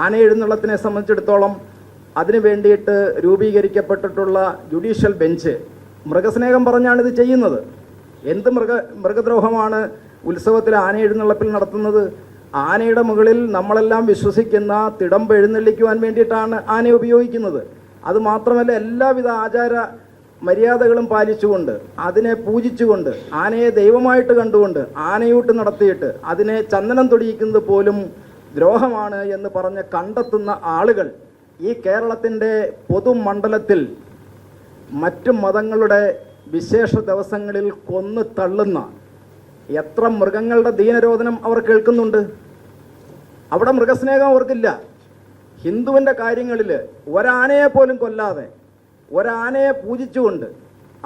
ആന എഴുന്നള്ളത്തിനെ സംബന്ധിച്ചിടത്തോളം അതിനു വേണ്ടിയിട്ട് രൂപീകരിക്കപ്പെട്ടിട്ടുള്ള ജുഡീഷ്യൽ ബെഞ്ച് മൃഗസ്നേഹം പറഞ്ഞാണ് ഇത് ചെയ്യുന്നത്. എന്ത് മൃഗദ്രോഹമാണ് ഉത്സവത്തിൽ ആന എഴുന്നള്ളപ്പിൽ നടത്തുന്നത്? ആനയുടെ മുകളിൽ നമ്മളെല്ലാം വിശ്വസിക്കുന്ന തിടമ്പ് എഴുന്നള്ളിക്കുവാൻ വേണ്ടിയിട്ടാണ് ആനയെ ഉപയോഗിക്കുന്നത്. അതുമാത്രമല്ല, എല്ലാവിധ ആചാര മര്യാദകളും പാലിച്ചുകൊണ്ട്, അതിനെ പൂജിച്ചുകൊണ്ട്, ആനയെ ദൈവമായിട്ട് കണ്ടുകൊണ്ട് ആനയൂട്ട് നടത്തിയിട്ട് അതിനെ ചന്ദനം തൊടിയിക്കുന്നത് പോലും ദ്രോഹമാണ് എന്ന് പറഞ്ഞ് കണ്ടെത്തുന്ന ആളുകൾ ഈ കേരളത്തിൻ്റെ പൊതുമണ്ഡലത്തിൽ മറ്റു മതങ്ങളുടെ വിശേഷ ദിവസങ്ങളിൽ കൊന്നു തള്ളുന്ന എത്ര മൃഗങ്ങളുടെ ദീനരോധനം അവർ കേൾക്കുന്നുണ്ട്. അവിടെ മൃഗസ്നേഹം അവർക്കില്ല. ഹിന്ദുവിൻ്റെ കാര്യങ്ങളിൽ ഒരാനയെ പോലും കൊല്ലാതെ ഒരാനയെ പൂജിച്ചുകൊണ്ട്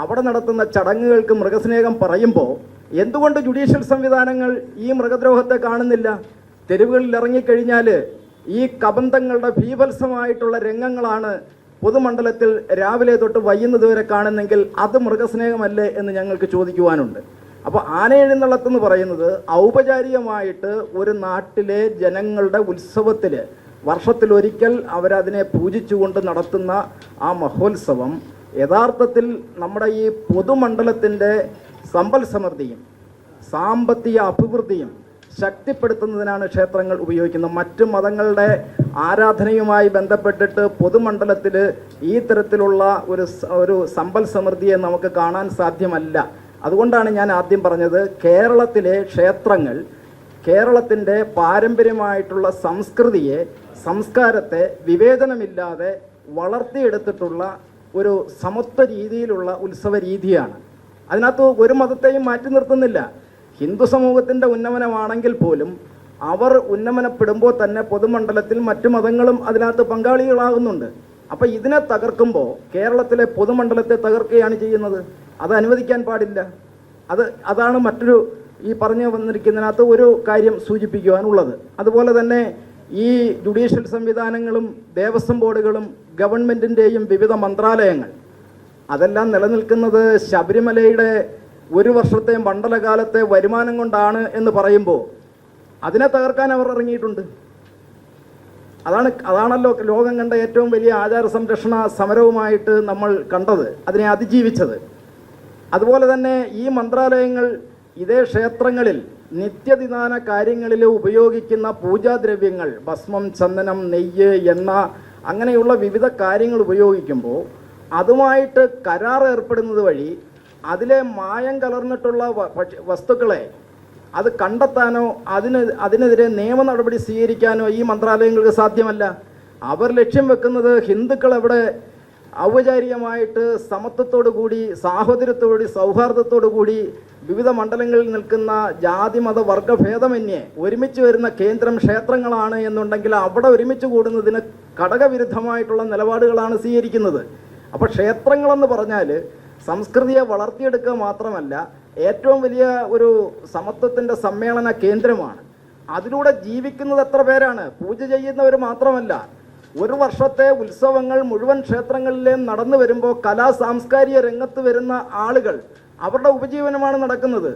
അവിടെ നടത്തുന്ന ചടങ്ങുകൾക്ക് മൃഗസ്നേഹം പറയുമ്പോൾ എന്തുകൊണ്ട് ജുഡീഷ്യൽ സംവിധാനങ്ങൾ ഈ മൃഗദ്രോഹത്തെ കാണുന്നില്ല? തെരുവുകളിൽ ഇറങ്ങിക്കഴിഞ്ഞാൽ ഈ കബന്ധങ്ങളുടെ ഭീഭത്സമായിട്ടുള്ള രംഗങ്ങളാണ് പൊതുമണ്ഡലത്തിൽ രാവിലെ തൊട്ട് വൈകുന്നത് വരെ കാണുന്നെങ്കിൽ അത് മൃഗസ്നേഹമല്ലേ എന്ന് ഞങ്ങൾക്ക് ചോദിക്കുവാനുണ്ട്. അപ്പോൾ ആന എഴുന്നള്ളത്തെന്ന് പറയുന്നത് ഔപചാരികമായിട്ട് ഒരു നാട്ടിലെ ജനങ്ങളുടെ ഉത്സവത്തിൽ വർഷത്തിലൊരിക്കൽ അവരതിനെ പൂജിച്ചുകൊണ്ട് നടത്തുന്ന ആ മഹോത്സവം യഥാർത്ഥത്തിൽ നമ്മുടെ ഈ പൊതുമണ്ഡലത്തിൻ്റെ സമ്പൽ സമൃദ്ധിയും സാമ്പത്തിക അഭിവൃദ്ധിയും ശക്തിപ്പെടുത്തുന്നതിനാണ് ക്ഷേത്രങ്ങൾ ഉപയോഗിക്കുന്നത്. മറ്റു മതങ്ങളുടെ ആരാധനയുമായി ബന്ധപ്പെട്ടിട്ട് പൊതുമണ്ഡലത്തിൽ ഈ തരത്തിലുള്ള ഒരു സമ്പൽ സമൃദ്ധിയെ നമുക്ക് കാണാൻ സാധ്യമല്ല. അതുകൊണ്ടാണ് ഞാൻ ആദ്യം പറഞ്ഞത്, കേരളത്തിലെ ക്ഷേത്രങ്ങൾ കേരളത്തിൻ്റെ പാരമ്പര്യമായിട്ടുള്ള സംസ്കൃതിയെ, സംസ്കാരത്തെ വിവേചനമില്ലാതെ വളർത്തിയെടുത്തിട്ടുള്ള ഒരു സമത്വ രീതിയിലുള്ള ഉത്സവ രീതിയാണ്. അതിനകത്ത് ഒരു മതത്തെയും മാറ്റി നിർത്തുന്നില്ല. ഹിന്ദു സമൂഹത്തിൻ്റെ ഉന്നമനമാണെങ്കിൽ പോലും അവർ ഉന്നമനപ്പെടുമ്പോൾ തന്നെ പൊതുമണ്ഡലത്തിൽ മറ്റു മതങ്ങളും അതിനകത്ത് പങ്കാളികളാകുന്നുണ്ട്. അപ്പോൾ ഇതിനെ തകർക്കുമ്പോൾ കേരളത്തിലെ പൊതുമണ്ഡലത്തെ തകർക്കുകയാണ് ചെയ്യുന്നത്. അത് അനുവദിക്കാൻ പാടില്ല. അതാണ് മറ്റൊരു ഈ പറഞ്ഞു വന്നിരിക്കുന്നതിനകത്ത് ഒരു കാര്യം സൂചിപ്പിക്കുവാനുള്ളത്. അതുപോലെ തന്നെ ഈ ജുഡീഷ്യൽ സംവിധാനങ്ങളും ദേവസ്വം ബോർഡുകളും ഗവൺമെൻറ്റിൻ്റെയും വിവിധ മന്ത്രാലയങ്ങൾ അതെല്ലാം നിലനിൽക്കുന്നത് ശബരിമലയുടെ ഒരു വർഷത്തെ മണ്ഡലകാലത്തെ വരുമാനം കൊണ്ടാണ് എന്ന് പറയുമ്പോൾ അതിനെ തകർക്കാൻ അവർ ഇറങ്ങിയിട്ടുണ്ട്. അതാണല്ലോ ലോകം കണ്ട ഏറ്റവും വലിയ ആചാര സംരക്ഷണ സമരവുമായിട്ട് നമ്മൾ കണ്ടത്, അതിനെ അതിജീവിച്ചത്. അതുപോലെ തന്നെ ഈ മന്ത്രാലയങ്ങൾ ഇതേ ക്ഷേത്രങ്ങളിൽ നിത്യദിനാന കാര്യങ്ങളിൽ ഉപയോഗിക്കുന്ന പൂജാദ്രവ്യങ്ങൾ, ഭസ്മം, ചന്ദനം, നെയ്യ്, എണ്ണ, അങ്ങനെയുള്ള വിവിധ കാര്യങ്ങൾ ഉപയോഗിക്കുമ്പോൾ അതുമായിട്ട് കരാർ ഏർപ്പെടുന്നത് വഴി അതിലെ മായം കലർന്നിട്ടുള്ള വസ്തുക്കളെ അത് കണ്ടെത്താനോ അതിനെതിരെ നിയമ നടപടി സ്വീകരിക്കാനോ ഈ മന്ത്രാലയങ്ങൾക്ക് സാധ്യമല്ല. അവർ ലക്ഷ്യം വെക്കുന്നത് ഹിന്ദുക്കൾ അവിടെ ഔപചാരികമായിട്ട് സമത്വത്തോടു കൂടി, സാഹോദര്യത്തോടുകൂടി, സൗഹാർദ്ദത്തോടു കൂടി വിവിധ മണ്ഡലങ്ങളിൽ നിൽക്കുന്ന ജാതി മത വർഗഭേദമന്യേ ഒരുമിച്ച് വരുന്ന കേന്ദ്രം ക്ഷേത്രങ്ങളാണ് എന്നുണ്ടെങ്കിൽ അവിടെ ഒരുമിച്ച് കൂടുന്നതിന് ഘടകവിരുദ്ധമായിട്ടുള്ള നിലപാടുകളാണ് സ്വീകരിക്കുന്നത്. അപ്പോൾ ക്ഷേത്രങ്ങളെന്ന് പറഞ്ഞാൽ സംസ്കൃതിയെ വളർത്തിയെടുക്കുക മാത്രമല്ല, ഏറ്റവും വലിയ ഒരു സമത്വത്തിൻ്റെ സമ്മേളന കേന്ദ്രമാണ്. അതിലൂടെ ജീവിക്കുന്നത് എത്ര പേരാണ്? പൂജ ചെയ്യുന്നവർ മാത്രമല്ല, ഒരു വർഷത്തെ ഉത്സവങ്ങൾ മുഴുവൻ ക്ഷേത്രങ്ങളിലേയും നടന്നു വരുമ്പോൾ കലാ സാംസ്കാരിക രംഗത്ത് വരുന്ന ആളുകൾ അവരുടെ ഉപജീവനമാണ് നടക്കുന്നത്.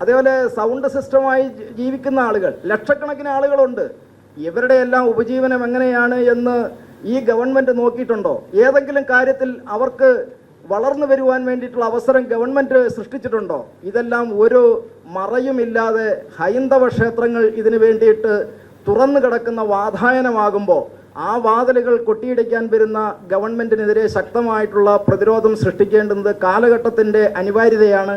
അതേപോലെ സൗണ്ട് സിസ്റ്റമായി ജീവിക്കുന്ന ആളുകൾ ലക്ഷക്കണക്കിന് ആളുകളുണ്ട്. ഇവരുടെ എല്ലാം ഉപജീവനം എങ്ങനെയാണ് എന്ന് ഈ ഗവൺമെൻറ് നോക്കിയിട്ടുണ്ടോ? ഏതെങ്കിലും കാര്യത്തിൽ അവർക്ക് വളർന്നു വരുവാൻ വേണ്ടിയിട്ടുള്ള അവസരം ഗവൺമെൻറ് സൃഷ്ടിച്ചിട്ടുണ്ടോ? ഇതെല്ലാം ഒരു മറയുമില്ലാതെ ഹൈന്ദവ ക്ഷേത്രങ്ങൾ ഇതിനു വേണ്ടിയിട്ട് തുറന്നു കിടക്കുന്ന വാതായനമാകുമ്പോൾ ആ വാതിലുകൾ കൊട്ടിയിടിക്കാൻ വരുന്ന ഗവൺമെൻറ്റിനെതിരെ ശക്തമായിട്ടുള്ള പ്രതിരോധം സൃഷ്ടിക്കേണ്ടുന്നത് കാലഘട്ടത്തിൻ്റെ അനിവാര്യതയാണ്.